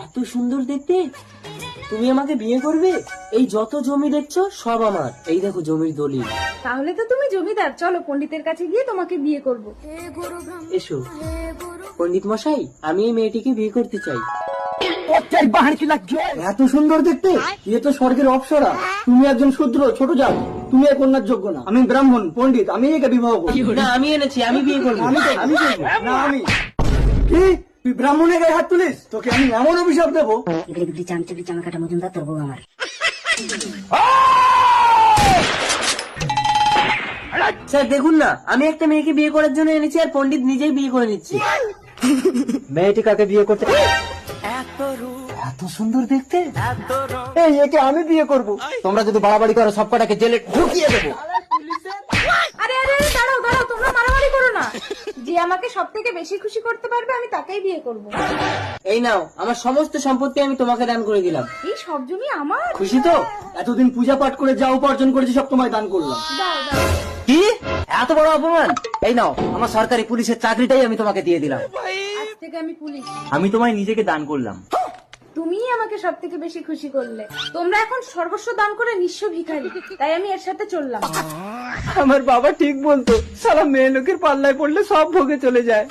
এত সুন্দর দেখতে, তুমি আমাকে বিয়ে করবে? এই যত জমি দেখছো সব আমার, এই দেখো জমির দলিল। তাহলে তো তুমি জমিদার, চলো পণ্ডিতের কাছে গিয়ে তোমাকে বিয়ে করব। এসো পণ্ডিত মশাই, আমি এই মেয়েটিকে বিয়ে করতে চাই। এত সুন্দর দেখতে, এ তো স্বর্গের অপ্সরা। তুমি একজন শূদ্র ছোট জাত, তুমি এ কন্যার যোগ্য না। আমি ব্রাহ্মণ পণ্ডিত, আমি একে বিবাহ করব। না আমি এনেছি, আমি বিয়ে করবো। আমি করবো। না আমি। কি তুই ব্রাহ্মণের গায়ে হাত তুলিস? তোকে আমি এমন অভিশাপ দেবো। চামচুকি চামাকাটা মজুমদার তোর বউ আমার। স্যার দেখুন না, আমি একটা মেয়েকে বিয়ে করার জন্য এনেছি আর পণ্ডিত নিজেই বিয়ে করে নিচ্ছে। মেয়েটি কাকে বিয়ে করতে? এত সুন্দর দেখতে, এই একে আমি বিয়ে করব। তোমরা যদি বাড়াবাড়ি করো সব কটাকে জেলে ঢুকিয়ে দেবো। আরে আরে আরে, দাঁড়াও দাঁড়াও, তোমরা মারামারি করো না। যে আমাকে সব থেকে বেশি খুশি করতে পারবে আমি তাকেই বিয়ে করব। এই নাও, আমার সমস্ত সম্পত্তি আমি তোমাকে দান করে দিলাম। এই সব জমি আমার। খুশি তো? এতদিন পূজা পাঠ করে যা উপার্জন করেছি সব তোমায় দান করলাম। দাও দাও। কি এত বড় অপমান? এই নাও, আমার সরকারি পুলিশের চাকরিটাই আমি তোমাকে দিয়ে দিলাম। আজ থেকে আমি পুলিশ। আমি তোমায় নিজেকে দান করলাম। তুমিই আমাকে সব থেকে বেশি খুশি করলে। তোমরা এখন সর্বস্ব দান করে নিঃস্ব ভিখারি, তাই আমি এর সাথে চললাম। আমার বাবা ঠিক বলতো, সারা মেয়ে লোকের পাল্লায় পড়লে সব ভোগে চলে যায়।